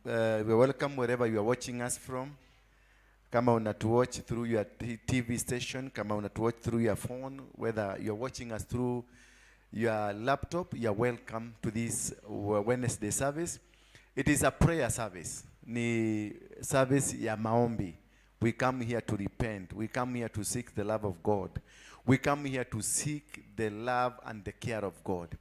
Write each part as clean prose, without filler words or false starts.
We're welcome wherever you are watching us from. Kama unatuwatch through your TV station, kama unatuwatch through your phone, whether you're watching us through your laptop, you're welcome to this Wednesday service. It is a prayer service. Ni service ya maombi. We come here to repent. We come here to seek the love of God. We come here to seek the love and the care of God.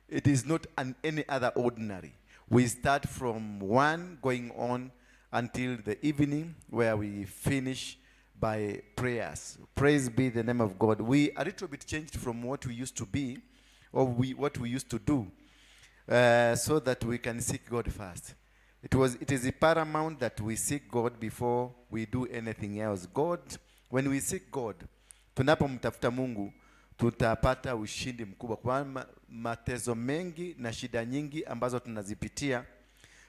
It is not any other ordinary. We start from 1 going on until the evening, where we finish by prayers. Praise be the name of God. We a little bit changed from what we used to be, or what we used to do, so that we can seek God first. It is paramount that we seek God before we do anything else. God, when we seek God, tunapomtafuta Mungu, tutapata ushindi mkubwa. Kwa mateso mengi na shida nyingi ambazo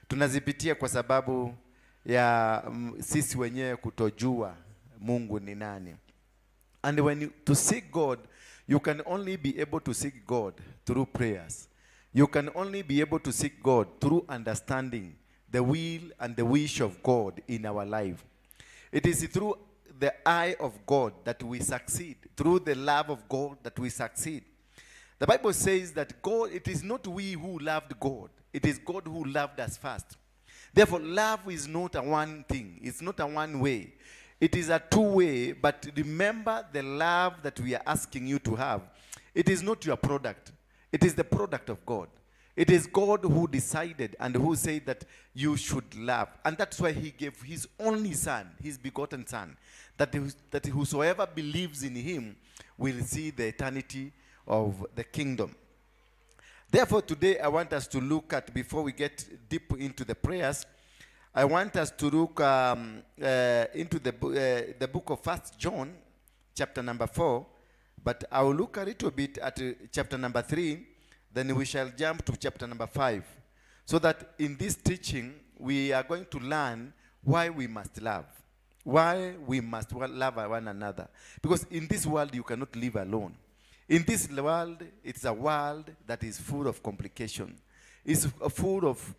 tunazipitia kwa sababu ya sisi wenyewe kutojua Mungu ni nani. And when to seek God, you can only be able to seek God through prayers. You can only be able to seek God through understanding the will and the wish of God in our life. It is through the eye of God that we succeed, through the love of God that we succeed. The Bible says that God, it is not we who loved God, it is God who loved us first. Therefore, love is not a one thing, it's not a one way. It is a two-way, but remember the love that we are asking you to have. It is not your product, it is the product of God. It is God who decided and who said that you should love. And that's why he gave his only son, his begotten son, that whosoever believes in him will see the eternity of the kingdom. Therefore, today I want us to look at, before we get deep into the prayers, I want us to look into the book of 1 John, chapter number 4. But I will look a little bit at chapter number 3. Then we shall jump to chapter number 5. So that in this teaching, we are going to learn why we must love. Why we must love one another. Because in this world, you cannot live alone. In this world, it's a world that is full of complication. It's full of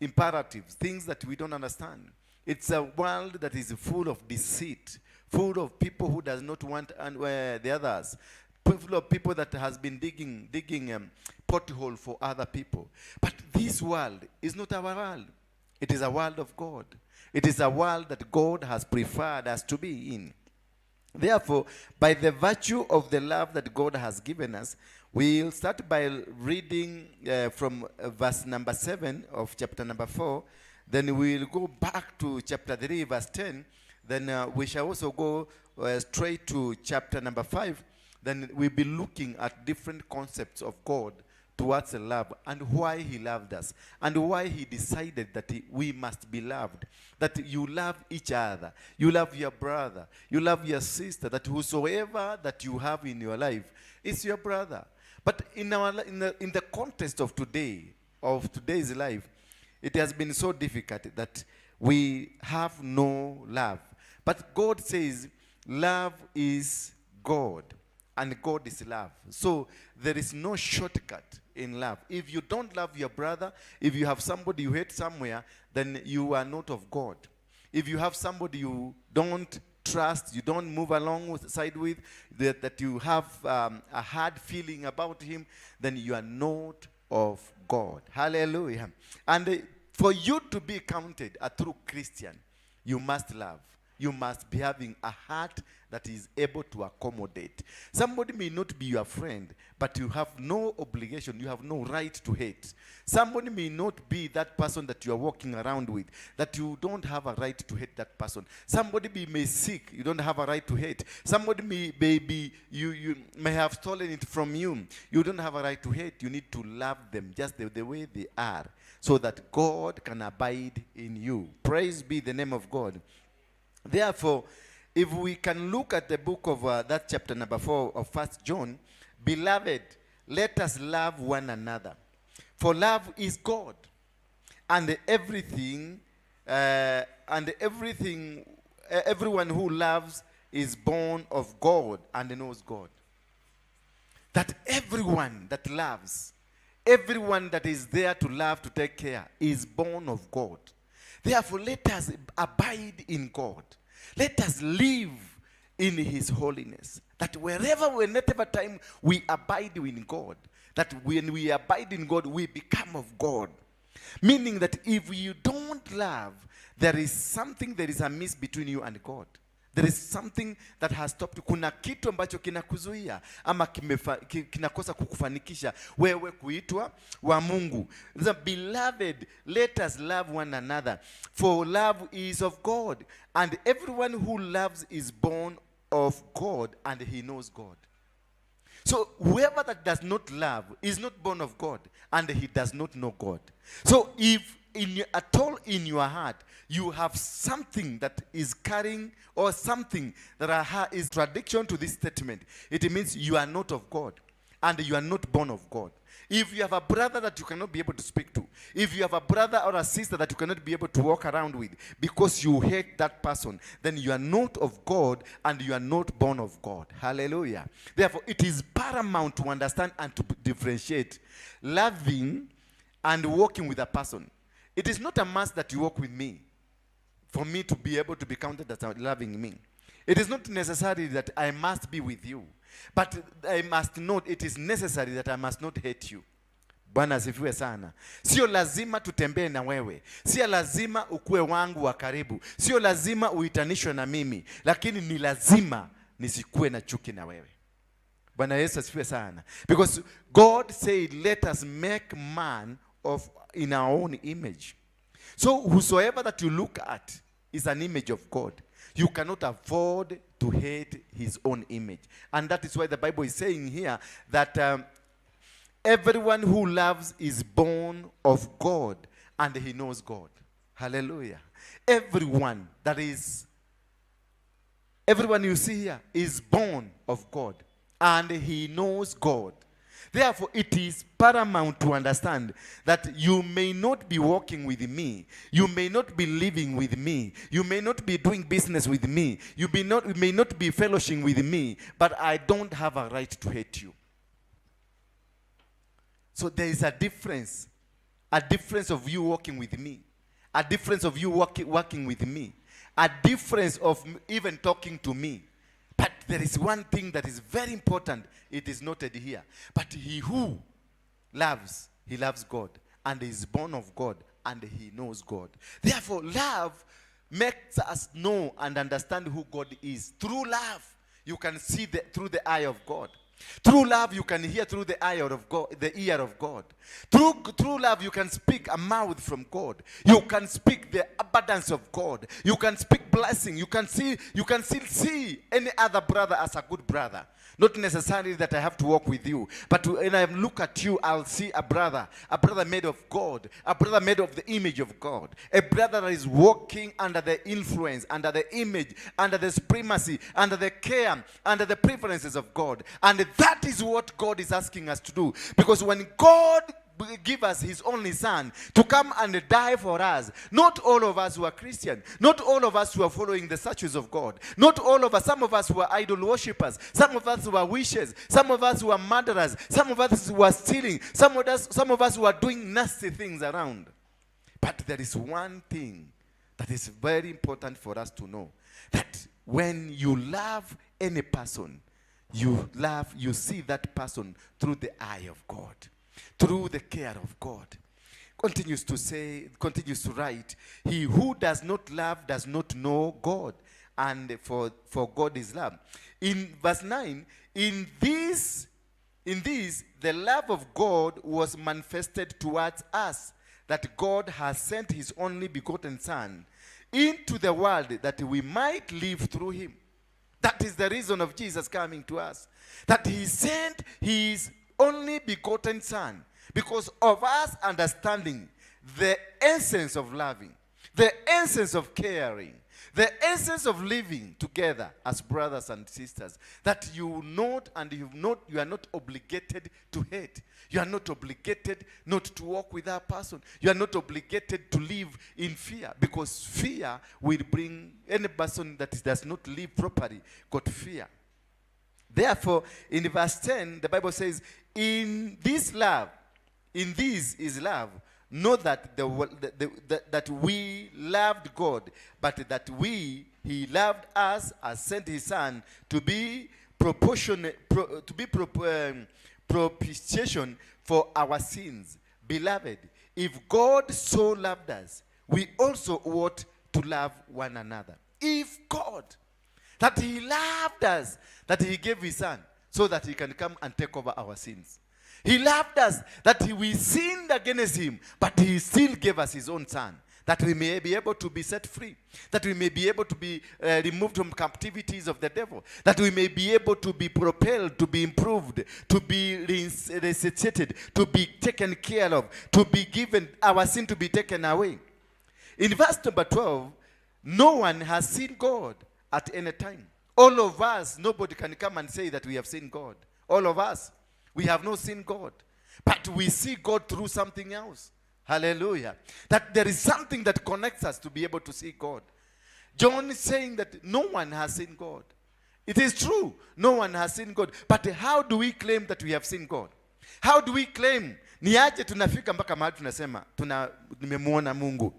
imperatives, things that we don't understand. It's a world that is full of deceit, full of people who does not want the others, full of people that has been digging pothole for other people. But this world is not our world. It is a world of God. It is a world that God has preferred us to be in. Therefore, by the virtue of the love that God has given us, we'll start by reading from verse number 7 of chapter number 4. Then we'll go back to chapter 3, verse 10. Then we shall also go straight to chapter number 5. Then we'll be looking at different concepts of God towards love and why he loved us and why he decided that we must be loved, that you love each other, you love your brother, you love your sister, that whosoever that you have in your life is your brother. But in the context of today's life, it has been so difficult that we have no love. But God says love is God. And God is love. So there is no shortcut in love. If you don't love your brother, if you have somebody you hate somewhere, then you are not of God. If you have somebody you don't trust, you don't move alongside with, that you have a hard feeling about him, then you are not of God. Hallelujah. And for you to be counted a true Christian, you must love. You must be having a heart that is able to accommodate. Somebody may not be your friend, but you have no obligation, you have no right to hate. Somebody may not be that person that you are walking around with, that you don't have a right to hate that person. Somebody may sick, you don't have a right to hate. Somebody you may have stolen it from you. You don't have a right to hate. You need to love them just the way they are, so that God can abide in you. Praise be the name of God. Therefore, if we can look at the book of that chapter number 4 of 1 John, beloved, let us love one another. For love is God. And everyone who loves is born of God and knows God. That everyone that loves Everyone that is there to love, to take care, is born of God. Therefore, let us abide in God. Let us live in his holiness. That whenever time we abide in God, that when we abide in God, we become of God. Meaning that if you don't love, there is amiss between you and God. There is something that has stopped. Kuna kitu ambacho kinakuzuia ama kinakosa kukufanikisha wewe kuitwa wa Mungu. Beloved, let us love one another, for love is of God, and everyone who loves is born of God, and he knows God. So whoever that does not love is not born of God, and he does not know God. So if at all in your heart you have something that is carrying, or something that is contradiction to this statement, it means you are not of God and you are not born of God. If you have a brother that you cannot be able to speak to, if you have a brother or a sister that you cannot be able to walk around with because you hate that person, then you are not of God and you are not born of God. Hallelujah. Therefore, it is paramount to understand and to differentiate loving and walking with a person. It is not a must that you walk with me for me to be able to be counted as loving me. It is not necessary that I must be with you, but I must note it is necessary that I must not hate you. Bwana asifiwe sana. Sio lazima tutembee na wewe. Sio lazima ukue wangu wa karibu. Sio lazima uitanishwe na mimi. Lakini ni lazima nisikue na chuki na wewe. Bwana Yesu asifiwe sana. Because God said, let us make man in our own image. So whosoever that you look at is an image of God. You cannot afford to hate his own image. And that is why the Bible is saying here that everyone who loves is born of God, and he knows God. Hallelujah. Everyone you see here is born of God, and he knows God. Therefore, it is paramount to understand that you may not be walking with me. You may not be living with me. You may not be doing business with me. You may not be fellowshipping with me. But I don't have a right to hate you. So there is a difference. A difference of you walking with me. A difference of you working with me. A difference of even talking to me. But there is one thing that is very important. It is noted here. But he who loves, he loves God, and is born of God, and he knows God. Therefore, love makes us know and understand who God is. Through love, you can see through the eye of God. Through love, you can hear through the ear of God, the ear of God. Through love, you can speak a mouth from God. You can speak the abundance of God. You can speak blessing. You can still see any other brother as a good brother. Not necessarily that I have to walk with you, but when I look at you, I'll see a brother made of God, a brother made of the image of God, a brother that is walking under the influence, under the image, under the supremacy, under the care, under the preferences of God. And that is what God is asking us to do. Because when God give us his only son to come and die for us, not all of us who are Christian, not all of us who are following the statutes of God, not all of us, some of us who are idol worshippers, some of us who are witches, some of us who are murderers, some of us who are stealing, some of us who are doing nasty things around. But there is one thing that is very important for us to know, that when you love any person, you see that person through the eye of God, through the care of God. Continues to write, he who does not love does not know God, and for God is love. In verse 9, in this the love of God was manifested towards us, that God has sent his only begotten son into the world that we might live through him. That is the reason of Jesus coming to us, that he sent his only begotten son, because of us understanding the essence of loving, the essence of caring, the essence of living together as brothers and sisters, that you are not obligated to hate. You are not obligated not to walk with that person. You are not obligated to live in fear, because fear will bring any person that does not live properly got fear. Therefore, in verse 10, the Bible says, in this love In this is love. Not that that we loved God, but that He loved us and sent His Son to be propitiation for our sins. Beloved, if God so loved us, we also ought to love one another. If God, that He loved us, that He gave His Son so that He can come and take over our sins. He loved us, that we sinned against Him, but He still gave us His own Son, that we may be able to be set free, that we may be able to be removed from captivities of the devil, that we may be able to be propelled, to be improved, to be resuscitated, to be taken care of, to be given, our sin to be taken away. In verse number 12, no one has seen God at any time. All of us, nobody can come and say that we have seen God. All of us, we have not seen God. But we see God through something else. Hallelujah. That there is something that connects us to be able to see God. John is saying that no one has seen God. It is true, no one has seen God. But how do we claim that we have seen God? How do we claim? Ni aje tunafika mpaka mahali tunasema nimemuona Mungu.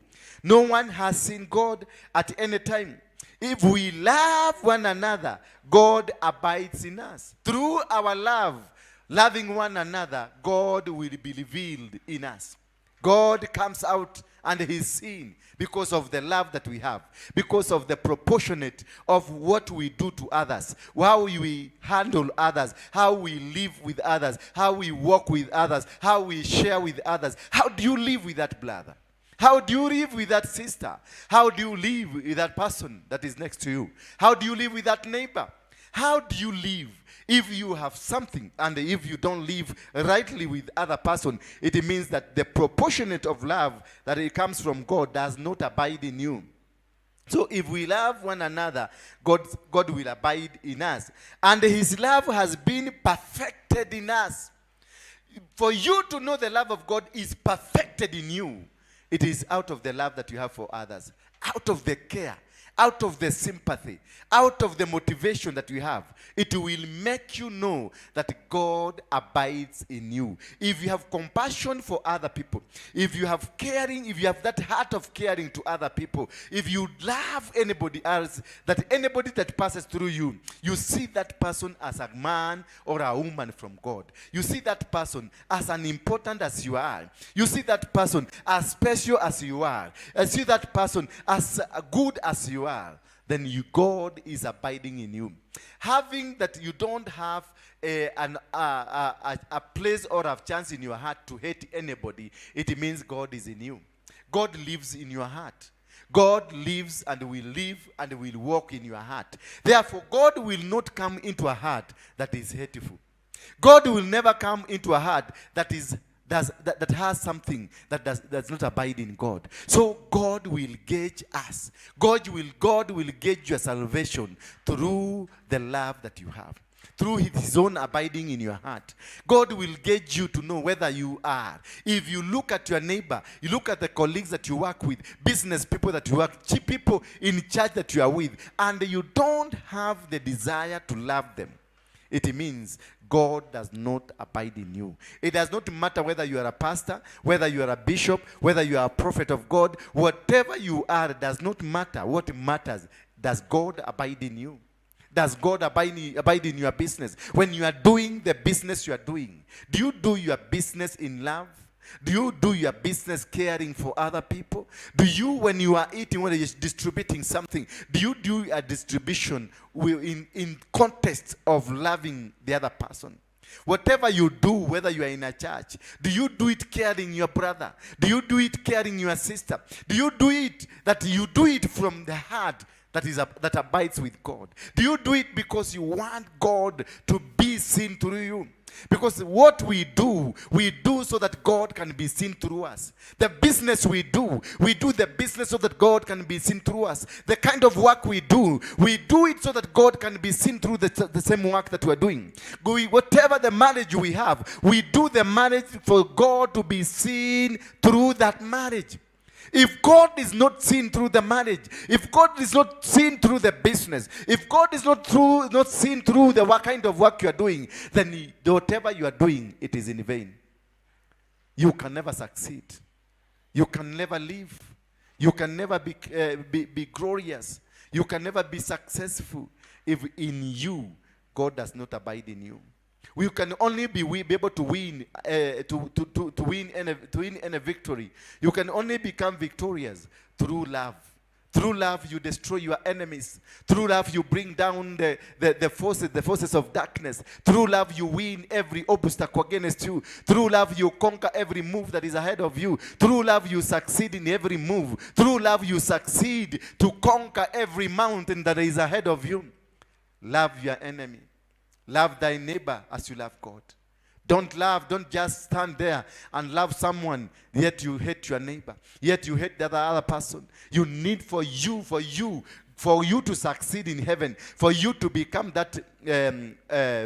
No one has seen God at any time. If we love one another, God abides in us. Through our love, loving one another, God will be revealed in us. God comes out and He's seen because of the love that we have, because of the proportionate of what we do to others, how we handle others, how we live with others, how we walk with others, how we share with others. How do you live with that brother? How do you live with that sister? How do you live with that person that is next to you? How do you live with that neighbor? How do you live? If you have something and if you don't live rightly with other person, it means that the proportionate of love that it comes from God does not abide in you. So if we love one another, God will abide in us. And His love has been perfected in us. For you to know the love of God is perfected in you, it is out of the love that you have for others, out of the care, out of the sympathy, out of the motivation that you have. It will make you know that God abides in you. If you have compassion for other people, if you have caring, if you have that heart of caring to other people, if you love anybody else, that anybody that passes through you, you see that person as a man or a woman from God. You see that person as an important as you are. You see that person as special as you are. You see that person as good as you are. Then God is abiding in you. Having that you don't have a place or a chance in your heart to hate anybody, it means God is in you. God lives in your heart. God lives and will walk in your heart. Therefore, God will not come into a heart that is hateful. God will never come into a heart that has something that does not abide in God. So God will gauge us. God will gauge your salvation through the love that you have, through His own abiding in your heart. God will gauge you to know whether you are. If you look at your neighbor, you look at the colleagues that you work with, business people that you work, people in church that you are with, and you don't have the desire to love them, it means God does not abide in you. It does not matter whether you are a pastor, whether you are a bishop, whether you are a prophet of God. Whatever you are does not matter. What matters, does God abide in you? Does God abide in your business? When you are doing the business you are doing, do you do your business in love? Do you do your business caring for other people? Do you, when you are eating, when you're distributing something, do you do a distribution in context of loving the other person? Whatever you do, whether you are in a church, do you do it caring your brother? Do you do it caring your sister? Do you do it that you do it from the heart that abides with God? Do you do it because you want God to be seen through you? Because what we do so that God can be seen through us. The business we do the business so that God can be seen through us. The kind of work we do it so that God can be seen through the same work that we're doing. Whatever the marriage we have, we do the marriage for God to be seen through that marriage. If God is not seen through the marriage, if God is not seen through the business, if God is not seen through the what kind of work you are doing, then whatever you are doing, it is in vain. you can never succeed. You can never live. You can never be glorious. You can never be successful if in you God does not abide in you. We can only be able to win to win any victory. You can only become victorious through love. Through love, you destroy your enemies. Through love, you bring down the forces of darkness. Through love, you win every obstacle against you. Through love, you conquer every move that is ahead of you. Through love, you succeed in every move. Through love, you succeed to conquer every mountain that is ahead of you. Love your enemy. Love thy neighbor as you love God. Don't just stand there and love someone, yet you hate your neighbor, yet you hate the other person. You need for you to succeed in heaven, for you to become that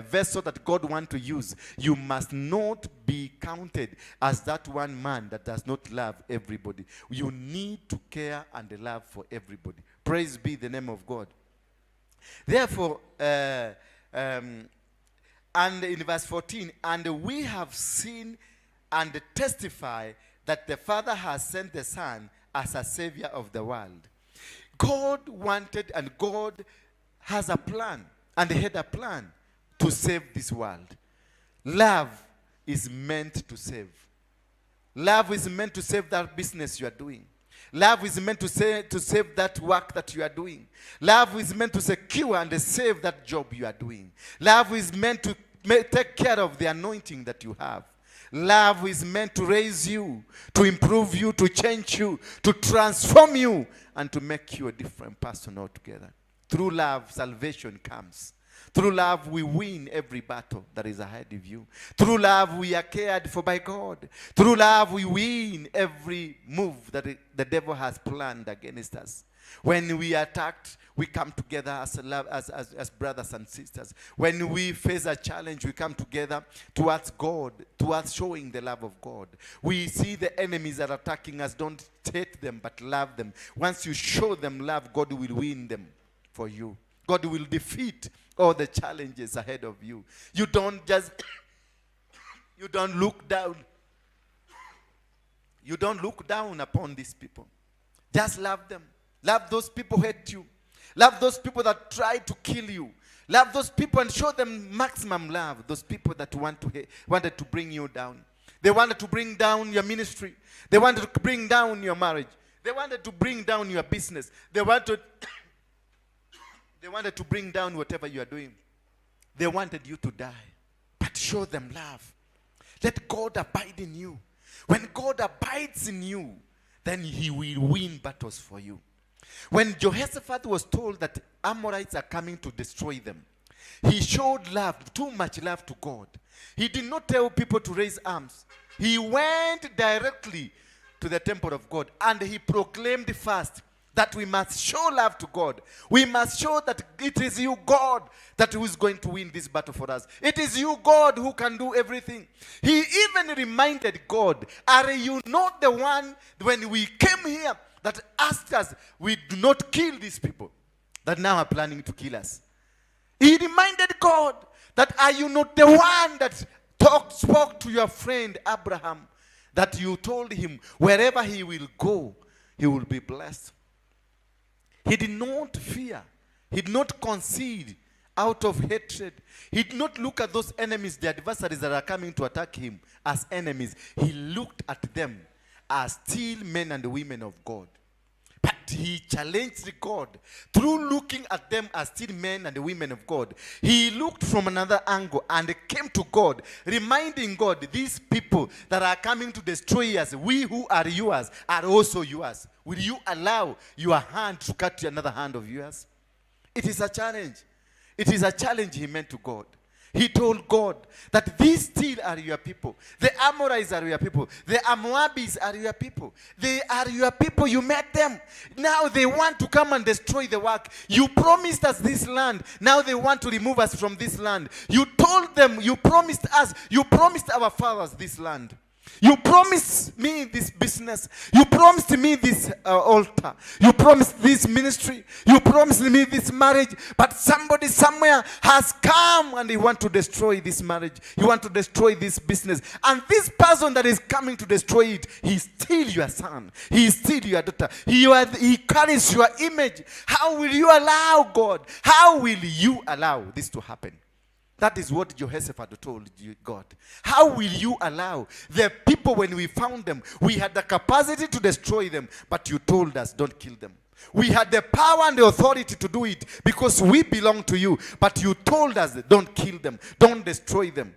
vessel that God wants to use. You must not be counted as that one man that does not love everybody. You need to care and love for everybody. Praise be the name of God. Therefore, and in verse 14, and we have seen and testify that the Father has sent the Son as a Savior of the world. God wanted, and God has a plan, and he had a plan to save this world. Love is meant to save. Love is meant to save that business you are doing. Love is meant to save that work that you are doing. Love is meant to secure and save that job you are doing. Love is meant to take care of the anointing that you have. Love is meant to raise you, to improve you, to change you, to transform you, and to make you a different person altogether. Through love, salvation comes. Through love, we win every battle that is ahead of you. Through love, we are cared for by God. Through love, we win every move that the devil has planned against us. When we are attacked, we come together as brothers and sisters. When we face a challenge, we come together towards God, towards showing the love of God. We see the enemies that are attacking us, don't hate them, but love them. Once you show them love, God will win them for you. God will defeat all the challenges ahead of you. You don't look down. You don't look down upon these people. Just love them. Love those people who hate you. Love those people that try to kill you. Love those people and show them maximum love. Those people that wanted to bring you down. They wanted to bring down your ministry. They wanted to bring down your marriage. They wanted to bring down your business. They wanted to bring down whatever you are doing. They wanted you to die. But show them love. Let God abide in you. When God abides in you, then he will win battles for you. When Jehoshaphat was told that Amorites are coming to destroy them, he showed love, too much love to God. He did not tell people to raise arms. He went directly to the temple of God and he proclaimed first that we must show love to God. We must show that it is you, God, that who is going to win this battle for us. It is you, God, who can do everything. He even reminded God, are you not the one when we came here that asked us, we do not kill these people that now are planning to kill us? He reminded God that are you not the one that spoke to your friend Abraham, that you told him wherever he will go, he will be blessed. He did not fear. He did not concede out of hatred. He did not look at those enemies, the adversaries that are coming to attack him, as enemies. He looked at them as still men and women of God. But he challenged God through looking at them as still men and women of God. He looked from another angle and came to God, reminding God, these people that are coming to destroy us, we who are yours are also yours. Will you allow your hand to cut another hand of yours? It is a challenge. It is a challenge he meant to God. He told God that these still are your people. The Amorites are your people. The Moabites are your people. They are your people. You met them. Now they want to come and destroy the work. You promised us this land. Now they want to remove us from this land. You told them, you promised us, you promised our fathers this land. You promised me this business. You promised me this altar. You promised this ministry. You promised me this marriage. But somebody somewhere has come and they want to destroy this marriage. You want to destroy this business. And this person that is coming to destroy it, he's still your son. He is still your daughter. He carries your image. How will you allow God? How will you allow this to happen? That is what Jehoshaphat told God. How will you allow the people, when we found them, we had the capacity to destroy them, but you told us don't kill them. We had the power and the authority to do it because we belong to you, but you told us don't kill them, don't destroy them.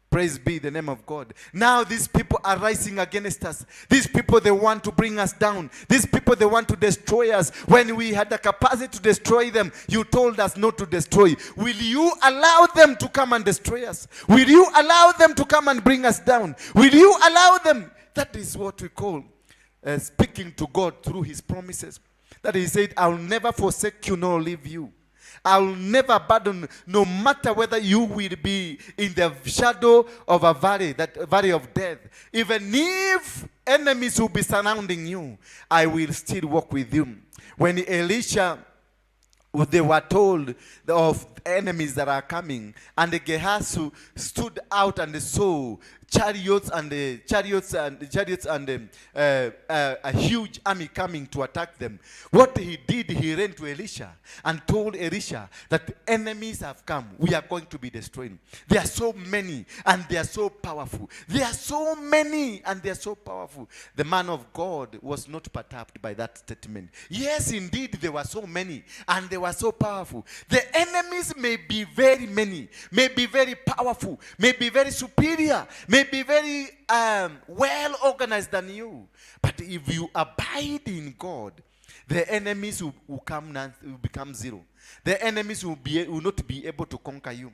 Praise be the name of God. Now these people are rising against us. These people, they want to bring us down. These people, they want to destroy us. When we had the capacity to destroy them, you told us not to destroy. Will you allow them to come and destroy us? Will you allow them to come and bring us down? Will you allow them? That is what we call speaking to God through his promises. That he said, I'll never forsake you nor leave you. I'll never abandon, no matter whether you will be in the shadow of a valley, that valley of death. Even if enemies will be surrounding you, I will still walk with you. When Elisha, they were told of enemies that are coming, and Gehazi stood out and saw chariots and a huge army coming to attack them. What he did, he ran to Elisha and told Elisha that enemies have come. We are going to be destroyed. There are so many and they are so powerful. There are so many and they are so powerful. The man of God was not perturbed by that statement. Yes, indeed, there were so many and they were so powerful. The enemies may be very many, may be very powerful, may be very superior, may be very well organized than you. But if you abide in God, the enemies will become zero. The enemies will not be able to conquer you.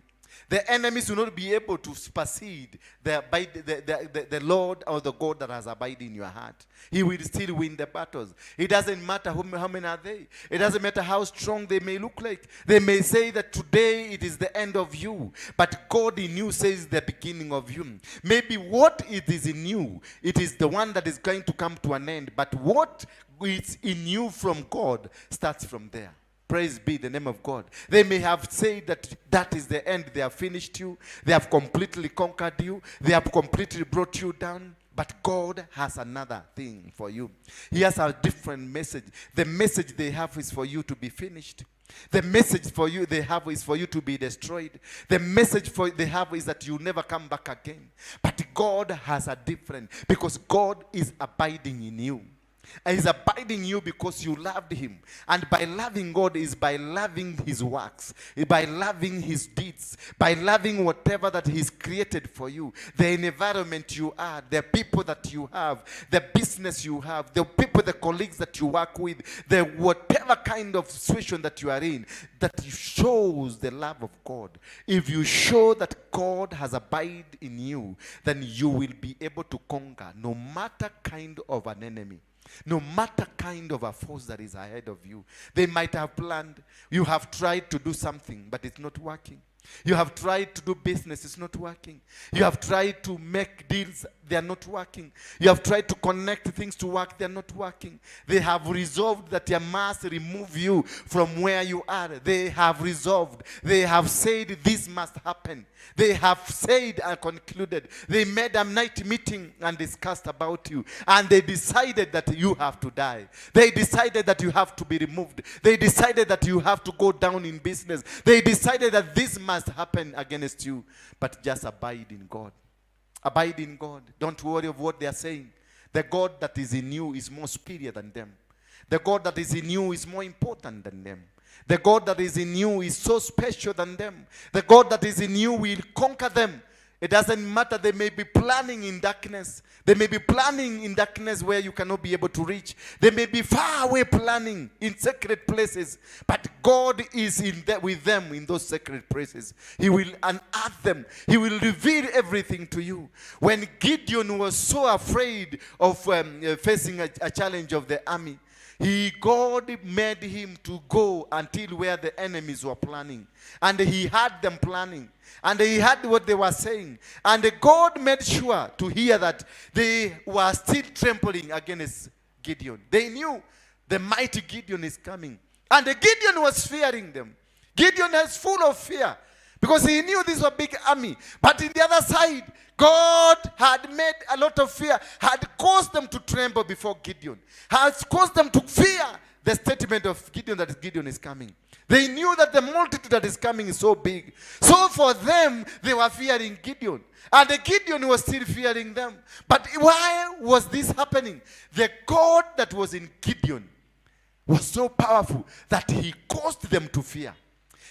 The enemies will not be able to supersede the Lord or the God that has abided in your heart. He will still win the battles. It doesn't matter how many are they. It doesn't matter how strong they may look like. They may say that today it is the end of you. But God in you says the beginning of you. Maybe what it is in you, it is the one that is going to come to an end. But what is in you from God starts from there. Praise be the name of God. They may have said that is the end. They have finished you. They have completely conquered you. They have completely brought you down. But God has another thing for you. He has a different message. The message they have is for you to be finished. The message for you they have is for you to be destroyed. The message they have is that you never come back again. But God has a different, because God is abiding in you. And he's abiding in you because you loved him. And by loving God is by loving his works, by loving his deeds, by loving whatever that he's created for you. The environment you are, the people that you have, the business you have, the people, the colleagues that you work with, the whatever kind of situation that you are in, that shows the love of God. If you show that God has abided in you, then you will be able to conquer no matter kind of an enemy. No matter kind of a force that is ahead of you. They might have planned. You have tried to do something, but it's not working. You have tried to do business, it's not working. You have tried to make deals, they are not working. You have tried to connect things to work, they are not working. They have resolved that they must remove you from where you are. They have resolved. They have said this must happen. They have said and concluded. They made a night meeting and discussed about you. And they decided that you have to die. They decided that you have to be removed. They decided that you have to go down in business. They decided that this must happen against you. But just abide in God. Abide in God. Don't worry of what they are saying. The God that is in you is more superior than them. The God that is in you is more important than them. The God that is in you is so special than them. The God that is in you will conquer them. It doesn't matter. They may be planning in darkness. They may be planning in darkness where you cannot be able to reach. They may be far away planning in sacred places. But God is with them in those sacred places. He will unearth them. He will reveal everything to you. When Gideon was so afraid of facing a challenge of the army, God made him to go until where the enemies were planning. And he had them planning. And he heard what they were saying. And God made sure to hear that they were still trembling against Gideon. They knew the mighty Gideon is coming. And Gideon was fearing them. Gideon was full of fear because he knew this was a big army. But in the other side, God had made a lot of fear, had caused them to tremble before Gideon, has caused them to fear the statement of Gideon that Gideon is coming. They knew that the multitude that is coming is so big. So for them, they were fearing Gideon. And the Gideon was still fearing them. But why was this happening? The God that was in Gideon was so powerful that he caused them to fear.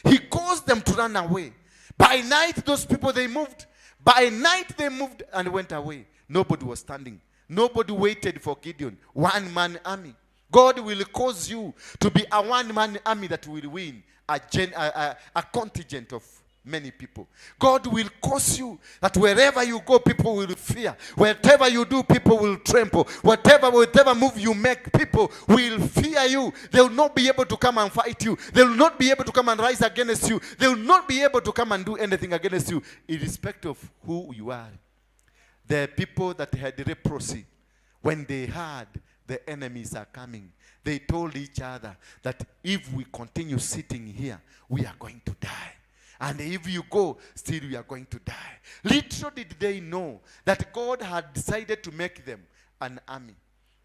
He caused them to run away. By night, those people, they moved. By night, they moved and went away. Nobody was standing. Nobody waited for Gideon. One-man army. God will cause you to be a one-man army that will win a contingent of many people. God will cause you that wherever you go, people will fear. Whatever you do, people will tremble. Whatever move you make, people will fear you. They will not be able to come and fight you. They will not be able to come and rise against you. They will not be able to come and do anything against you, irrespective of who you are. The people that had leprosy, when they heard the enemies are coming, they told each other that if we continue sitting here, we are going to die. And if you go, still we are going to die. Little did they know that God had decided to make them an army.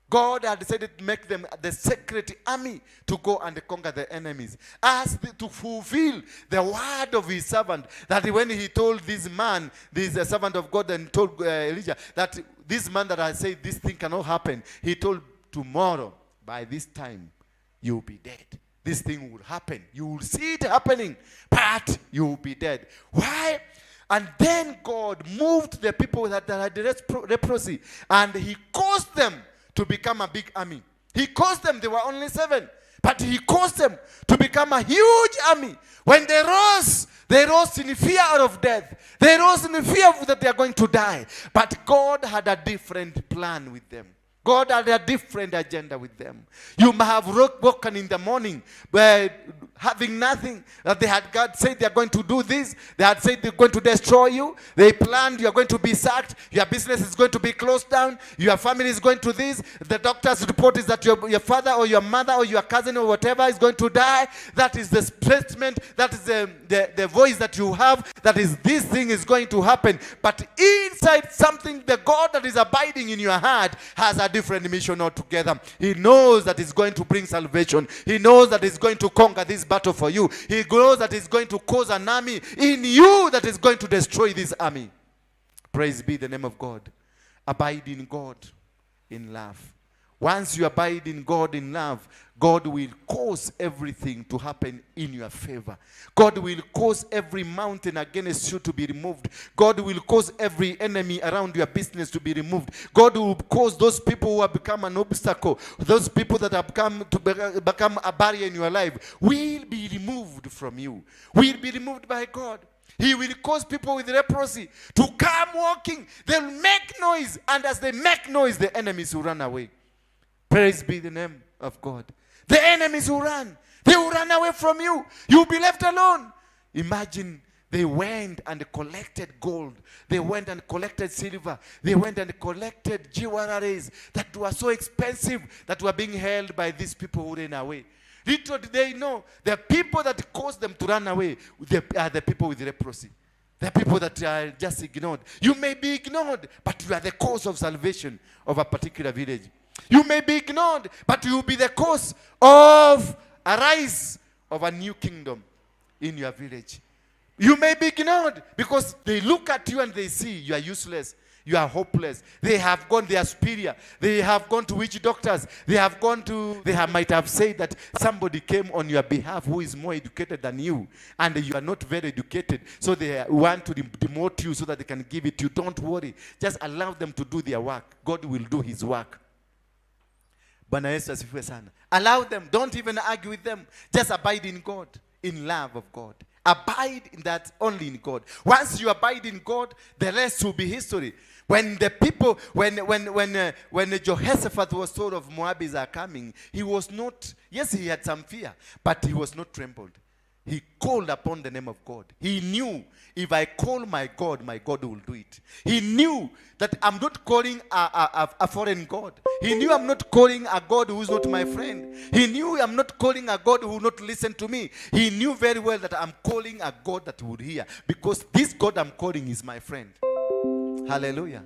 God had decided to make them the secret army to go and conquer the enemies. To fulfill the word of his servant, that when he told this man, this servant of God, and told Elijah that this man that I said this thing cannot happen, he told, tomorrow by this time you will be dead. This thing will happen. You will see it happening, but you will be dead. Why? And then God moved the people that had leprosy, and he caused them to become a big army. He caused them, they were only 7, but he caused them to become a huge army. When they rose in fear of death. They rose in fear that they are going to die. But God had a different plan with them. God had a different agenda with them. You may have woken in the morning having nothing. That they had God said they are going to do this. They had said they're going to destroy you. They planned you are going to be sacked. Your business is going to be closed down. Your family is going to this. The doctor's report is that your father or your mother or your cousin or whatever is going to die. That is the statement. That is the voice that you have. That is this thing is going to happen. But inside something, the God that is abiding in your heart has a different mission altogether. He knows that it's going to bring salvation. He knows that it's going to conquer this battle for you. He knows that it's going to cause an army in you that is going to destroy this army. Praise be the name of God. Abide in God in love. Once you abide in God in love, God will cause everything to happen in your favor. God will cause every mountain against you to be removed. God will cause every enemy around your business to be removed. God will cause those people who have become an obstacle, those people that have come to become a barrier in your life, will be removed from you. Will be removed by God. He will cause people with leprosy to come walking. They'll make noise. And as they make noise, the enemies will run away. Praise be the name of God. The enemies will run. They will run away from you. You will be left alone. Imagine they went and collected gold. They went and collected silver. They went and collected jewelries that were so expensive that were being held by these people who ran away. Little did they know, the people that caused them to run away are the people with leprosy. The people that are just ignored. You may be ignored, but you are the cause of salvation of a particular village. You may be ignored, but you will be the cause of a rise of a new kingdom in your village. You may be ignored because they look at you and they see you are useless. You are hopeless. They have gone, they are superior. They have gone to witch doctors. They might have said that somebody came on your behalf who is more educated than you. And you are not very educated. So they want to demote you so that they can give it to you. Don't worry. Just allow them to do their work. God will do his work. Bwana Yesu asifiwe sana. Allow them. Don't even argue with them. Just abide in God. In love of God. Abide in that only in God. Once you abide in God, the rest will be history. When the people, when Jehoshaphat was told of Moabites are coming, he was not, yes, he had some fear, but he was not trembled. He called upon the name of God. He knew, if I call my God will do it. He knew that I'm not calling a foreign God. He knew I'm not calling a God who is not my friend. He knew I'm not calling a God who will not listen to me. He knew very well that I'm calling a God that would hear, because this God I'm calling is my friend. Hallelujah.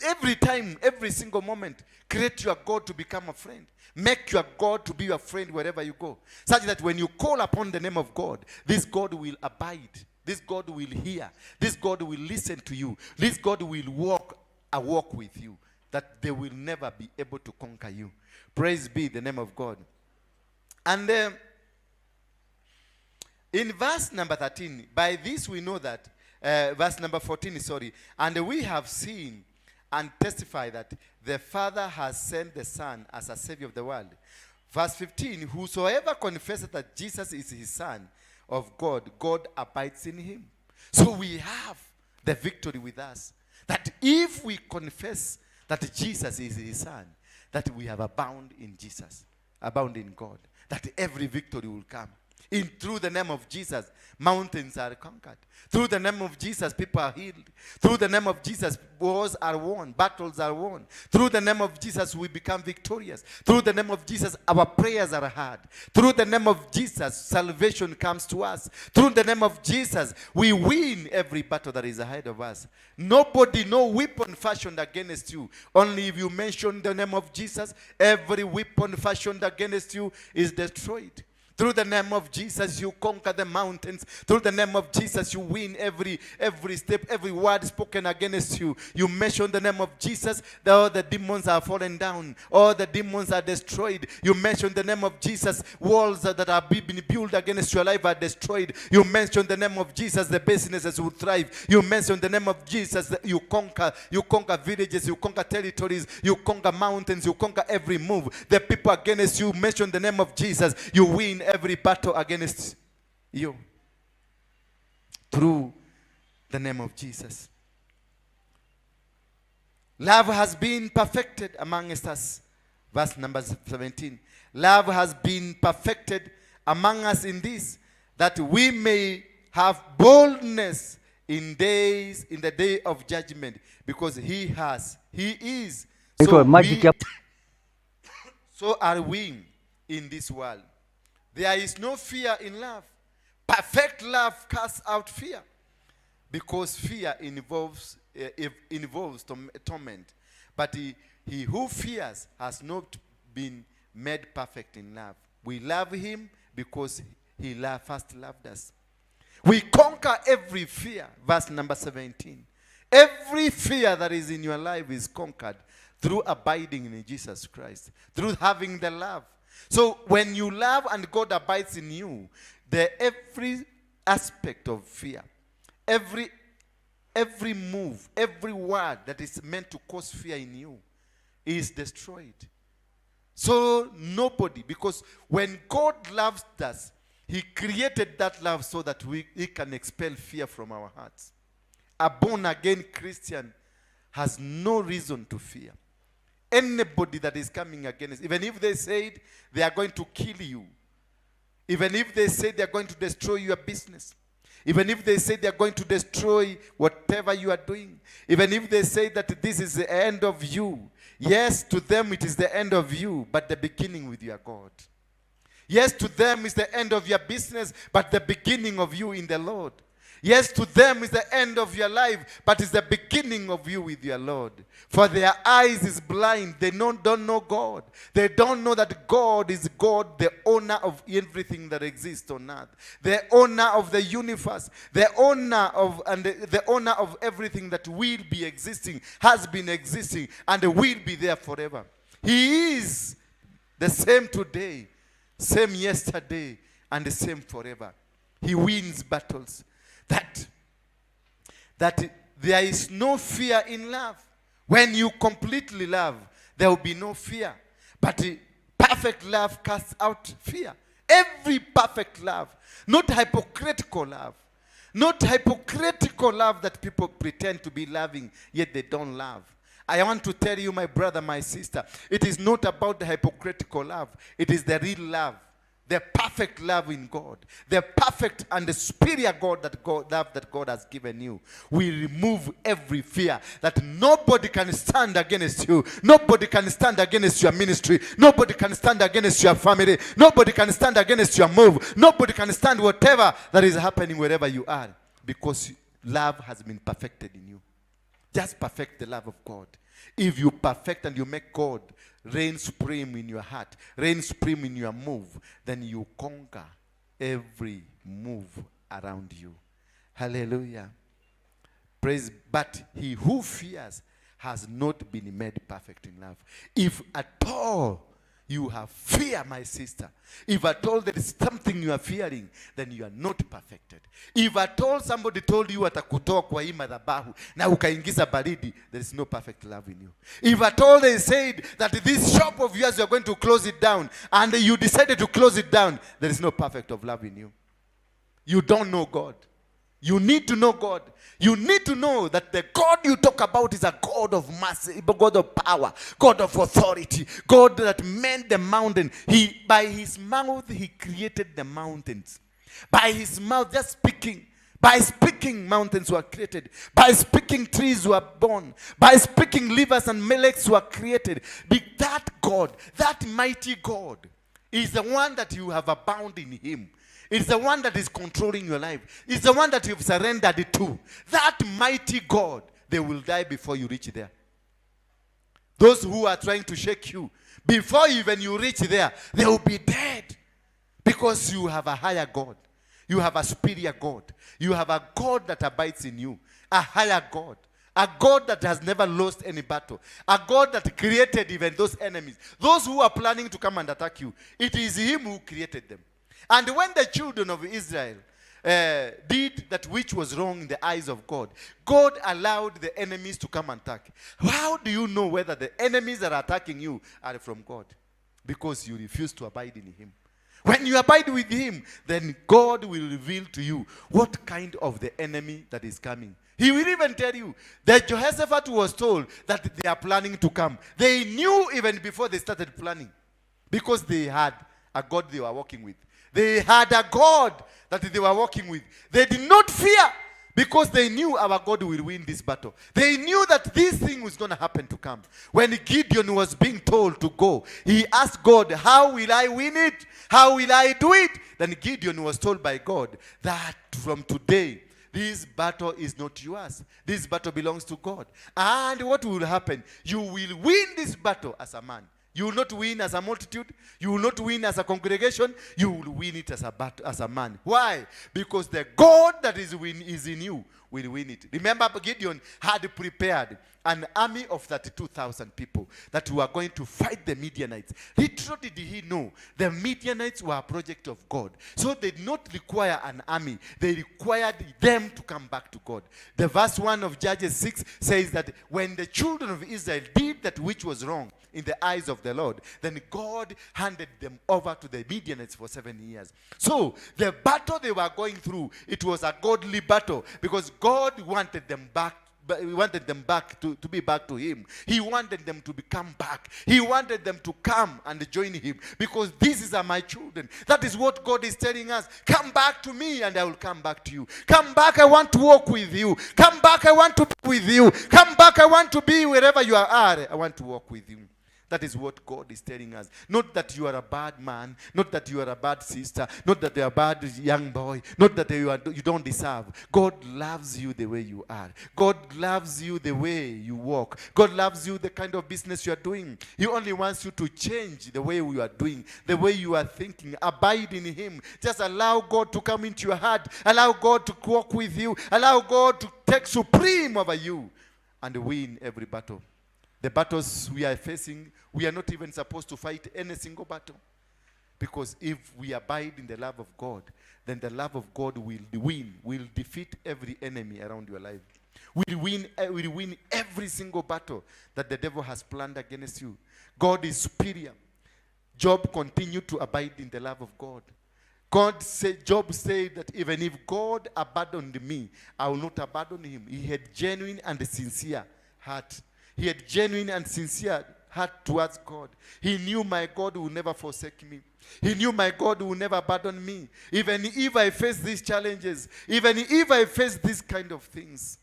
Every time, every single moment, create your God to become a friend. Make your God to be your friend wherever you go. Such that when you call upon the name of God, this God will abide. This God will hear. This God will listen to you. This God will walk a walk with you, that they will never be able to conquer you. Praise be the name of God. And in verse number 13, by this we know that, verse number 14, sorry, and we have seen and testify that the Father has sent the Son as a Savior of the world. Verse 15, whosoever confesses that Jesus is his Son of God, God abides in him. So we have the victory with us. That if we confess that Jesus is his Son, that we have abound in Jesus, abound in God, that every victory will come. Through the name of Jesus, mountains are conquered. Through the name of Jesus, people are healed. Through the name of Jesus, wars are won, battles are won. Through the name of Jesus, we become victorious. Through the name of Jesus, our prayers are heard. Through the name of Jesus, salvation comes to us. Through the name of Jesus, we win every battle that is ahead of us. Nobody, no weapon fashioned against you. Only if you mention the name of Jesus, every weapon fashioned against you is destroyed. Through the name of Jesus, you conquer the mountains. Through the name of Jesus, you win every step, every word spoken against you. You mention the name of Jesus, all the demons are fallen down. All the demons are destroyed. You mention the name of Jesus, walls that are being built against your life are destroyed. You mention the name of Jesus, the businesses will thrive. You mention the name of Jesus, you conquer villages, you conquer territories, you conquer mountains, you conquer every move. The people against you, mention the name of Jesus, you win every battle against you through the name of Jesus. Love has been perfected amongst us. Verse number 17. Love has been perfected among us in this, that we may have boldness in the day of judgment, because he is. So are we in this world. There is no fear in love. Perfect love casts out fear, because fear involves torment. But he who fears has not been made perfect in love. We love him because he first loved us. We conquer every fear. Verse number 17. Every fear that is in your life is conquered through abiding in Jesus Christ, through having the love. So when you love and God abides in you, every aspect of fear, every move, every word that is meant to cause fear in you is destroyed. So nobody, because when God loves us, he created that love so that he can expel fear from our hearts. A born-again Christian has no reason to fear. Anybody that is coming against, even if they said they are going to kill you, even if they say they are going to destroy your business, even if they say they are going to destroy whatever you are doing, even if they say that this is the end of you, yes, to them it is the end of you, but the beginning with your God. Yes, to them is the end of your business, but the beginning of you in the Lord. Yes, to them is the end of your life, but it's the beginning of you with your Lord. For their eyes is blind. They don't know God. They don't know that God is God, the owner of everything that exists on earth, the owner of the universe, the owner of everything that will be existing, has been existing, and will be there forever. He is the same today, same yesterday, and the same forever. He wins battles. That there is no fear in love. When you completely love, there will be no fear. But perfect love casts out fear. Every perfect love. Not hypocritical love. Not hypocritical love that people pretend to be loving, yet they don't love. I want to tell you, my brother, my sister, it is not about the hypocritical love. It is the real love. The perfect love in God. The perfect and the superior love that God has given you. We remove every fear that nobody can stand against you. Nobody can stand against your ministry. Nobody can stand against your family. Nobody can stand against your move. Nobody can stand whatever that is happening wherever you are. Because love has been perfected in you. Just perfect the love of God. If you perfect and you make God reign supreme in your heart, reign supreme in your move, then you conquer every move around you. Hallelujah. Praise. But he who fears has not been made perfect in love. If at all you have fear, my sister, if at all there is something you are fearing, then you are not perfected. If at all somebody told you atakutoa kwa hii madhabahu na ukaingiza baridi, there is no perfect love in you. If at all they said that this shop of yours you are going to close it down and you decided to close it down, there is no perfect of love in you. You don't know God. You need to know God. You need to know that the God you talk about is a God of mercy, God of power, God of authority, God that made the mountain. By his mouth, he created the mountains. By his mouth, just speaking. By speaking, mountains were created. By speaking, trees were born. By speaking, rivers and lakes were created. That God, that mighty God, is the one that you have abound in him. It's the one that is controlling your life. It's the one that you've surrendered to. That mighty God, they will die before you reach there. Those who are trying to shake you, before even you reach there, they will be dead. Because you have a higher God. You have a superior God. You have a God that abides in you. A higher God. A God that has never lost any battle. A God that created even those enemies. Those who are planning to come and attack you. It is him who created them. And when the children of Israel did that which was wrong in the eyes of God, God allowed the enemies to come and attack. How do you know whether the enemies that are attacking you are from God? Because you refuse to abide in him. When you abide with him, then God will reveal to you what kind of the enemy that is coming. He will even tell you that Jehoshaphat was told that they are planning to come. They knew even before they started planning. Because they had a God they were working with. They had a God that they were working with. They did not fear because they knew our God will win this battle. They knew that this thing was going to happen to come. When Gideon was being told to go, he asked God, how will I win it? How will I do it? Then Gideon was told by God that from today, this battle is not yours. This battle belongs to God. And what will happen? You will win this battle as a man. You will not win as a multitude. You will not win as a congregation. You will win it as a man. Why? Because the God that is in you will win it. Remember, Gideon had prepared an army of 32,000 people that were going to fight the Midianites. Little did he know the Midianites were a project of God. So they did not require an army. They required them to come back to God. The verse 1 of Judges 6 says that when the children of Israel did that which was wrong in the eyes of the Lord, then God handed them over to the Midianites for 7 years. So the battle they were going through, it was a godly battle because God wanted them back. But he wanted them back to be back to him. He wanted them to become back. He wanted them to come and join him. Because these are my children. That is what God is telling us. Come back to me and I will come back to you. Come back, I want to walk with you. Come back, I want to be with you. Come back, I want to be wherever you are. I want to walk with you. That is what God is telling us. Not that you are a bad man. Not that you are a bad sister. Not that you are a bad young boy. Not that you don't deserve. God loves you the way you are. God loves you the way you walk. God loves you the kind of business you are doing. He only wants you to change the way you are doing, the way you are thinking. Abide in him. Just allow God to come into your heart. Allow God to walk with you. Allow God to take supreme over you and win every battle. The battles we are facing, we are not even supposed to fight any single battle. Because if we abide in the love of God, then the love of God will win, will defeat every enemy around your life. Will win every single battle that the devil has planned against you. God is superior. Job continued to abide in the love of God. Job said that even if God abandoned me, I will not abandon him. He had genuine and sincere heart. He had genuine and sincere heart towards God. He knew my God will never forsake me. He knew my God will never abandon me. Even if I face these challenges, even if I face these kind of things.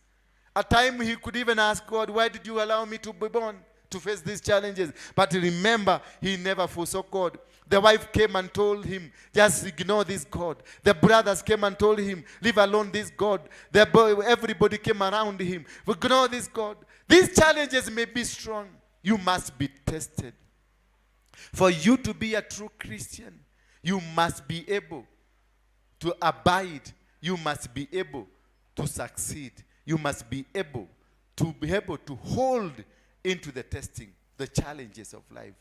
At times he could even ask God, why did you allow me to be born to face these challenges? But remember, he never forsook God. The wife came and told him, just ignore this God. The brothers came and told him, leave alone this God. Everybody came around him, ignore this God. These challenges may be strong. You must be tested. For you to be a true Christian, you must be able to abide. You must be able to succeed. You must be able to hold into the testing, the challenges of life.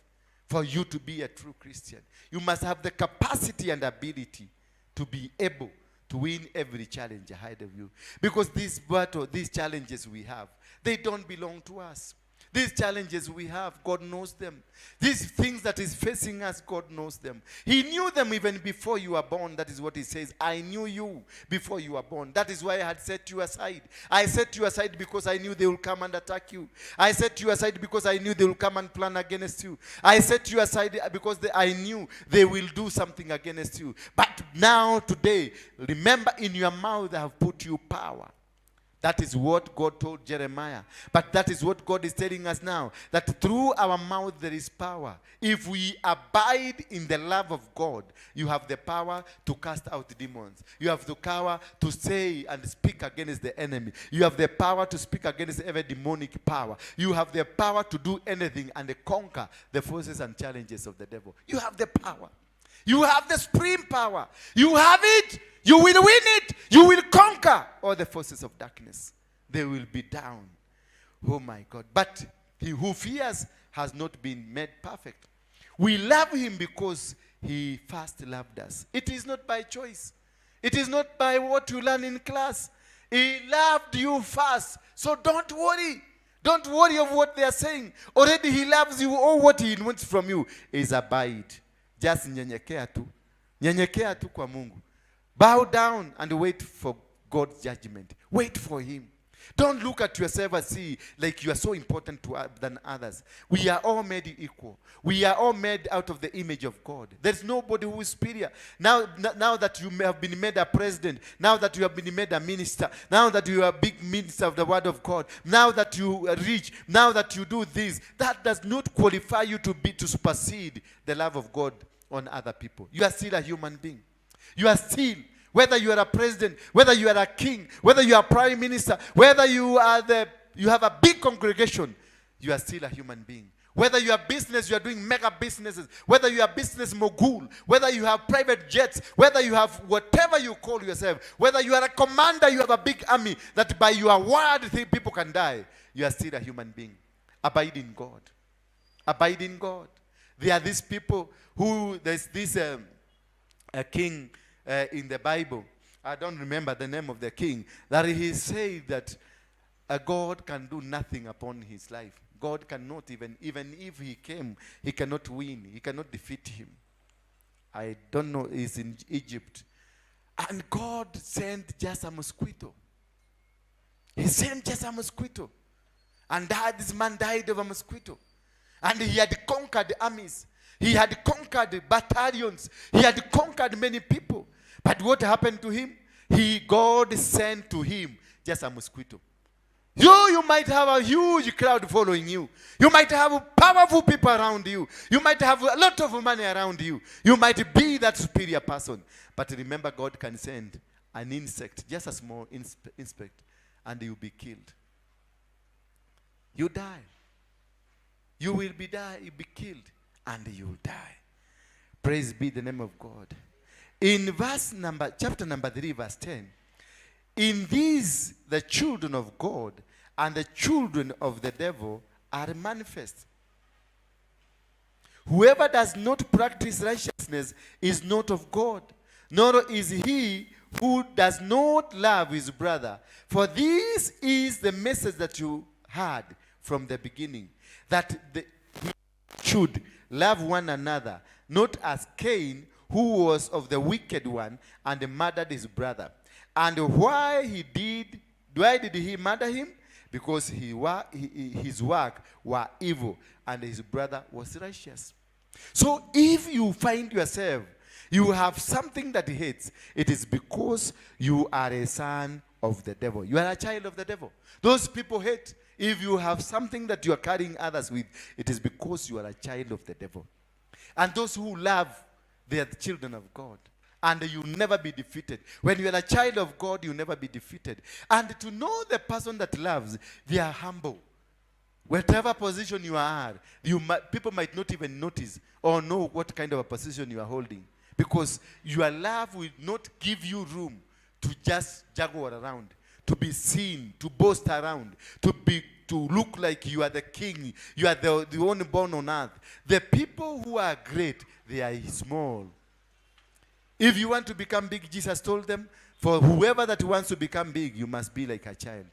For you to be a true Christian, you must have the capacity and ability to be able to win every challenge ahead of you. Because this battle, these challenges we have, they don't belong to us. These challenges we have, God knows them. These things that is facing us, God knows them. He knew them even before you were born. That is what he says. I knew you before you were born. That is why I had set you aside. I set you aside because I knew they will come and attack you. I set you aside because I knew they will come and plan against you. I set you aside because I knew they will do something against you. But now, today, remember, in your mouth I have put you power. That is what God told Jeremiah. But that is what God is telling us now. That through our mouth there is power. If we abide in the love of God, you have the power to cast out demons. You have the power to say and speak against the enemy. You have the power to speak against every demonic power. You have the power to do anything and conquer the forces and challenges of the devil. You have the power. You have the supreme power. You have it. You will win it. You will conquer all the forces of darkness. They will be down. Oh my God. But he who fears has not been made perfect. We love him because he first loved us. It is not by choice. It is not by what you learn in class. He loved you first. So don't worry. Don't worry of what they are saying. Already he loves you. All what he wants from you is abide. Just nyenyekea tu. Nyenyekea tu kwa Mungu. Bow down and wait for God's judgment. Wait for him. Don't look at yourself and see like you are so important than others. We are all made equal. We are all made out of the image of God. There's nobody who is superior. Now that you have been made a president, now that you have been made a minister, now that you are a big minister of the word of God, now that you are rich, now that you do this, that does not qualify you to supersede the love of God on other people. You are still a human being. You are still, whether you are a president, whether you are a king, whether you are a prime minister, whether you have a big congregation, you are still a human being. Whether you have business, you are doing mega businesses, whether you are business mogul, whether you have private jets, whether you have whatever you call yourself, whether you are a commander, you have a big army, that by your word people can die, you are still a human being. Abide in God. Abide in God. There are these people who, there's this a king in the Bible, I don't remember the name of the king, that he said that God can do nothing upon his life. God cannot even if he came, he cannot win. He cannot defeat him. I don't know, he's in Egypt. And God sent just a mosquito. He sent just a mosquito. And this man died of a mosquito. And he had conquered armies. He had conquered battalions. He had conquered many people. But what happened to him? God sent to him just a mosquito. You might have a huge crowd following you. You might have powerful people around you. You might have a lot of money around you. You might be that superior person. But remember, God can send an insect, just a small insect, and you'll be killed. You die. You will be killed. And you will die. Praise be the name of God. In chapter number 3, verse 10, in these the children of God and the children of the devil are manifest. Whoever does not practice righteousness is not of God, nor is he who does not love his brother. For this is the message that you heard from the beginning, that we should love one another, not as Cain, who was of the wicked one and murdered his brother. And why did he murder him? Because his work were evil and his brother was righteous. So if you find yourself, you have something that he hates, it is because you are a son of the devil. You are a child of the devil. Those people hate. If you have something that you are carrying others with, it is because you are a child of the devil. And those who love, they are the children of God. And you never be defeated. When you are a child of God, you never be defeated. And to know the person that loves, they are humble. Whatever position you are, people might not even notice or know what kind of a position you are holding. Because your love will not give you room to just jaguar around, to be seen, to boast around, to look like you are the king, you are the only born on earth. The people who are great, they are small. If you want to become big, Jesus told them, for whoever that wants to become big, you must be like a child.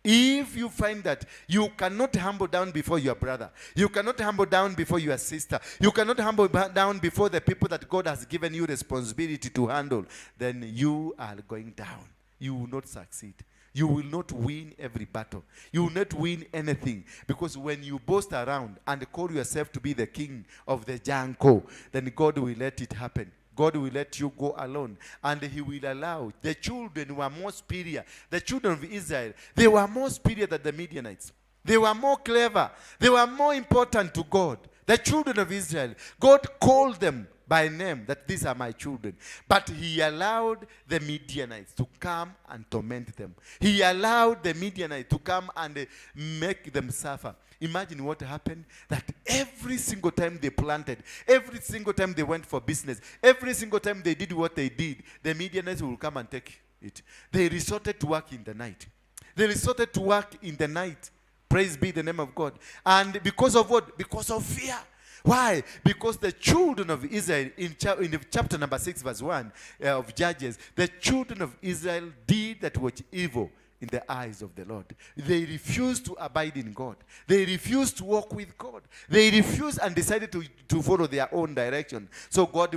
If you find that you cannot humble down before your brother, you cannot humble down before your sister, you cannot humble down before the people that God has given you responsibility to handle, then you are going down. You will not succeed. You will not win every battle. You will not win anything. Because when you boast around and call yourself to be the king of the jungle, then God will let it happen. God will let you go alone. And he will allow the children who are more superior. The children of Israel, they were more superior than the Midianites. They were more clever. They were more important to God. The children of Israel, God called them by name that these are my children. But he allowed the Midianites to come and torment them. He allowed the Midianites to come and make them suffer. Imagine what happened, that every single time they planted, every single time they went for business, every single time they did what they did, the Midianites will come and take it. They resorted to work in the night. They resorted to work in the night. Praise be the name of God. And because of what? Because of fear. Why? Because the children of Israel, in chapter number 6, verse 1 of Judges, the children of Israel did that which evil in the eyes of the Lord. They refused to abide in God. They refused to walk with God. They refused and decided to follow their own direction. So God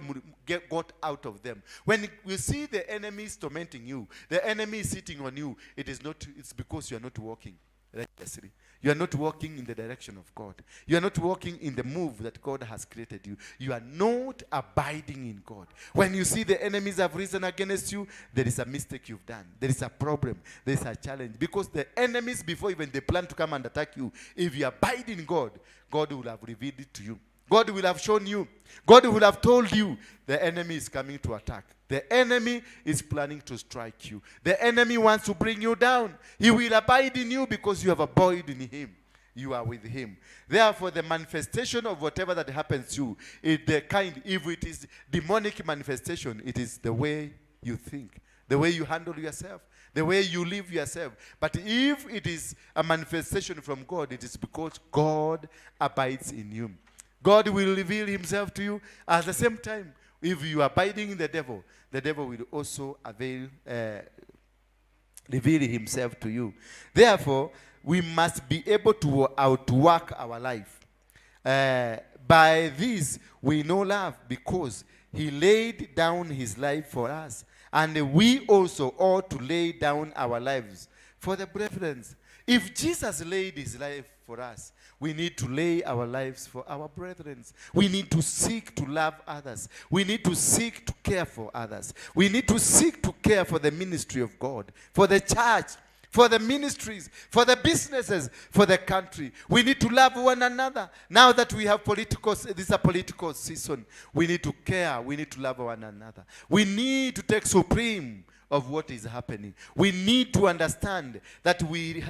got out of them. When you see the enemies tormenting you, the enemy is sitting on you, it's because you are not walking righteously. You are not walking in the direction of God. You are not walking in the move that God has created you. You are not abiding in God. When you see the enemies have risen against you, there is a mistake you've done. There is a problem. There is a challenge. Because the enemies, before even they plan to come and attack you, if you abide in God, God will have revealed it to you. God will have shown you. God will have told you the enemy is coming to attack. The enemy is planning to strike you. The enemy wants to bring you down. He will abide in you because you have abided in him. You are with him. Therefore, the manifestation of whatever that happens to you is the kind, if it is demonic manifestation, it is the way you think, the way you handle yourself, the way you live yourself. But if it is a manifestation from God, it is because God abides in you. God will reveal himself to you. At the same time, if you are abiding in the devil will also reveal himself to you. Therefore, we must be able to outwork our life. By this, we know love because he laid down his life for us. And we also ought to lay down our lives for the brethren. If Jesus laid his life for us, we need to lay our lives for our brethren. We need to seek to love others. We need to seek to care for others. We need to seek to care for the ministry of God, for the church, for the ministries, for the businesses, for the country. We need to love one another. Now that we have this is a political season, we need to care. We need to love one another. We need to take supreme of what is happening. We need to understand that we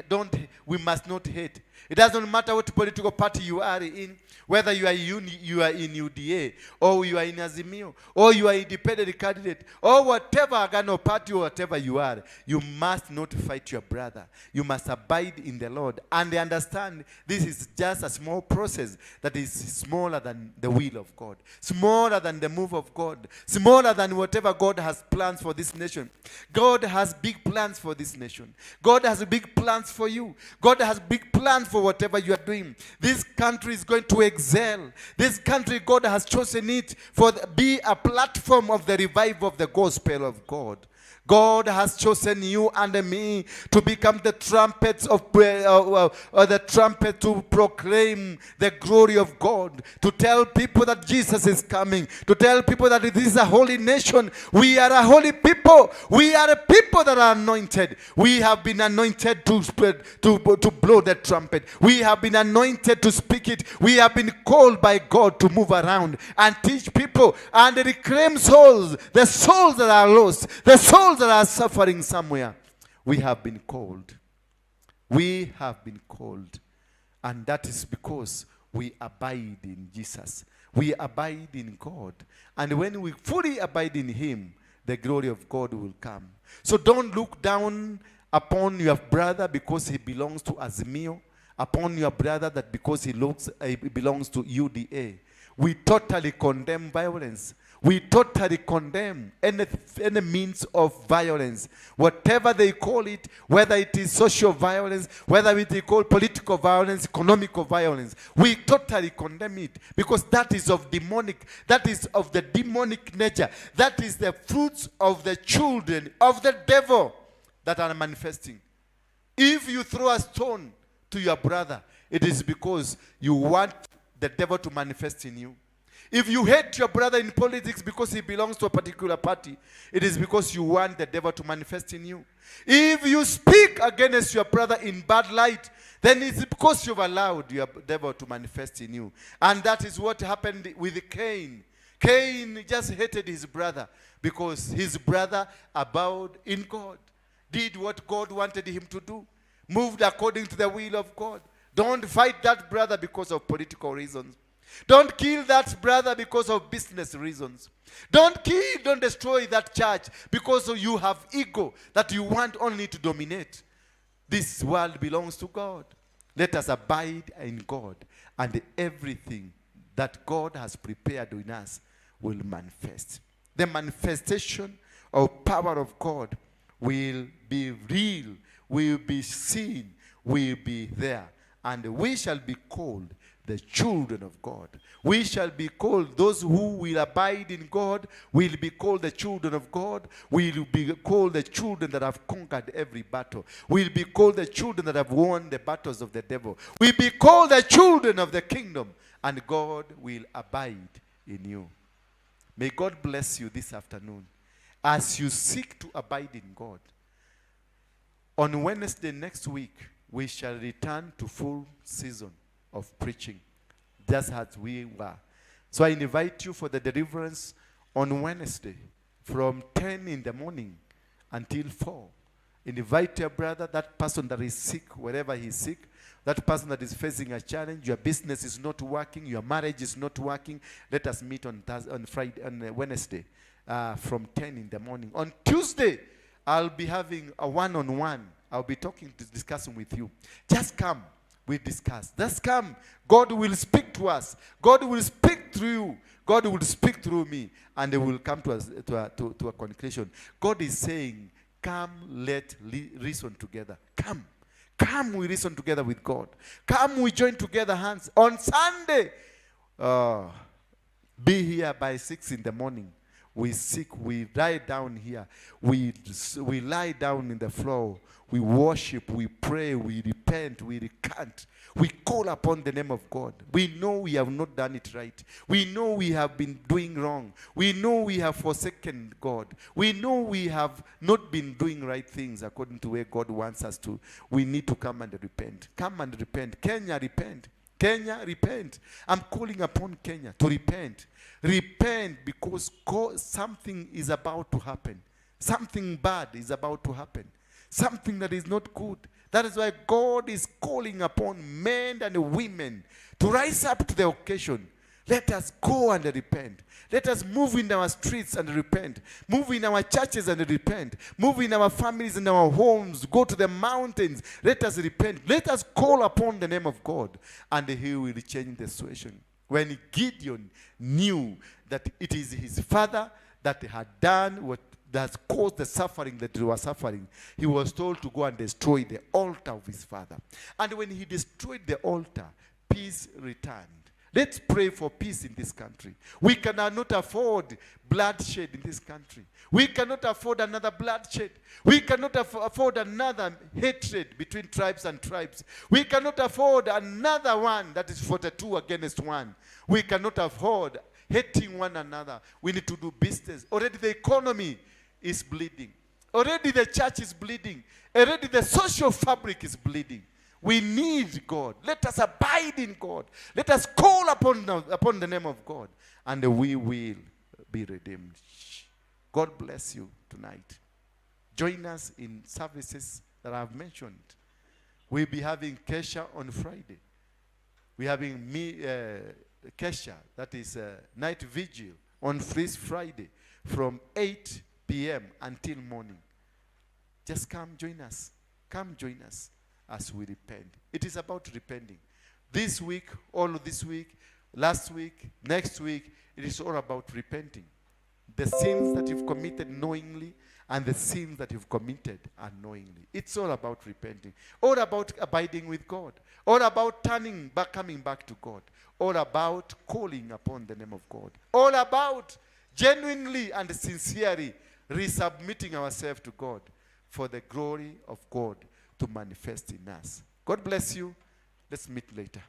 must not hate. It doesn't matter what political party you are in, whether you are in UDA, or you are in Azimio, or you are independent candidate, or whatever Agano party or whatever you are, you must not fight your brother. You must abide in the Lord and understand this is just a small process that is smaller than the will of God, smaller than the move of God, smaller than whatever God has planned for this nation. God has big plans for this nation. God has big plans for you. God has big plans for whatever you are doing. This country is going to excel. This country, God has chosen it for be a platform of the revival of the gospel of God. God has chosen you and me to become the trumpets of the trumpet to proclaim the glory of God, to tell people that Jesus is coming, to tell people that this is a holy nation. We are a holy people. We are a people that are anointed. We have been anointed to spread, to blow the trumpet. We have been anointed to speak it. We have been called by God to move around and teach people and reclaim souls, the souls that are lost, the souls that are suffering somewhere. We have been called. We have been called. And that is because we abide in Jesus. We abide in God. And when we fully abide in Him, the glory of God will come. So don't look down upon your brother because he belongs to Azimio, upon your brother that because he belongs to UDA. We totally condemn violence. We totally condemn any means of violence. Whatever they call it, whether it is social violence, whether it is called political violence, economical violence, we totally condemn it because that is of demonic, that is of the demonic nature. That is the fruits of the children of the devil that are manifesting. If you throw a stone to your brother, it is because you want the devil to manifest in you. If you hate your brother in politics because he belongs to a particular party, it is because you want the devil to manifest in you. If you speak against your brother in bad light, then it's because you've allowed your devil to manifest in you. And that is what happened with Cain. Cain just hated his brother because his brother abode in God, did what God wanted him to do, moved according to the will of God. Don't fight that brother because of political reasons. Don't kill that brother because of business reasons. Don't destroy that church because you have ego that you want only to dominate. This world belongs to God. Let us abide in God, and everything that God has prepared in us will manifest. The manifestation of power of God will be real, will be seen, will be there, and we shall be called the children of God. We shall be called, those who will abide in God will be called the children of God. Will be called the children that have conquered every battle. Will be called the children that have won the battles of the devil. Will be called the children of the kingdom, and God will abide in you. May God bless you this afternoon as you seek to abide in God. On Wednesday next week, we shall return to full season of preaching, just as we were. So I invite you for the deliverance on Wednesday from 10 in the morning until 4. Invite your brother, that person that is sick, wherever he is sick, that person that is facing a challenge, your business is not working, your marriage is not working. Let us meet on Wednesday from 10 in the morning. On Tuesday, I'll be having a one-on-one. I'll be discussing with you. Just come. We discuss. Just come. God will speak to us. God will speak through you. God will speak through me. And they will come to us to a conclusion. God is saying, come, let reason together. Come. Come, we reason together with God. Come, we join together hands. On Sunday, be here by 6 in the morning. We seek, we lie down here. We lie down in the floor. We worship, we pray, we repent, we recant. We call upon the name of God. We know we have not done it right. We know we have been doing wrong. We know we have forsaken God. We know we have not been doing right things according to where God wants us to. We need to come and repent. Come and repent. Kenya, repent. Kenya, repent. I'm calling upon Kenya to repent. Repent because something is about to happen. Something bad is about to happen. Something that is not good. That is why God is calling upon men and women to rise up to the occasion. Let us go and repent. Let us move in our streets and repent. Move in our churches and repent. Move in our families and our homes. Go to the mountains. Let us repent. Let us call upon the name of God, and He will change the situation. When Gideon knew that it is his father that had done what that caused the suffering that they were suffering, he was told to go and destroy the altar of his father. And when he destroyed the altar, peace returned. Let's pray for peace in this country. We cannot afford bloodshed in this country. We cannot afford another bloodshed. We cannot afford another hatred between tribes and tribes. We cannot afford another one that is 42 against one. We cannot afford hating one another. We need to do business. Already the economy is bleeding. Already the church is bleeding. Already the social fabric is bleeding. We need God. Let us abide in God. Let us call upon the name of God, and we will be redeemed. God bless you tonight. Join us in services that I have mentioned. We'll be having Kesha on Friday. We're having Kesha, that is night vigil, on this Friday from 8 p.m. until morning. Just come join us. Come join us as we repent. It is about repenting. This week, all of this week, last week, next week, it is all about repenting. The sins that you've committed knowingly and the sins that you've committed unknowingly. It's all about repenting. All about abiding with God. All about turning back, coming back to God. All about calling upon the name of God. All about genuinely and sincerely resubmitting ourselves to God for the glory of God to manifest in us. God bless you. Let's meet later.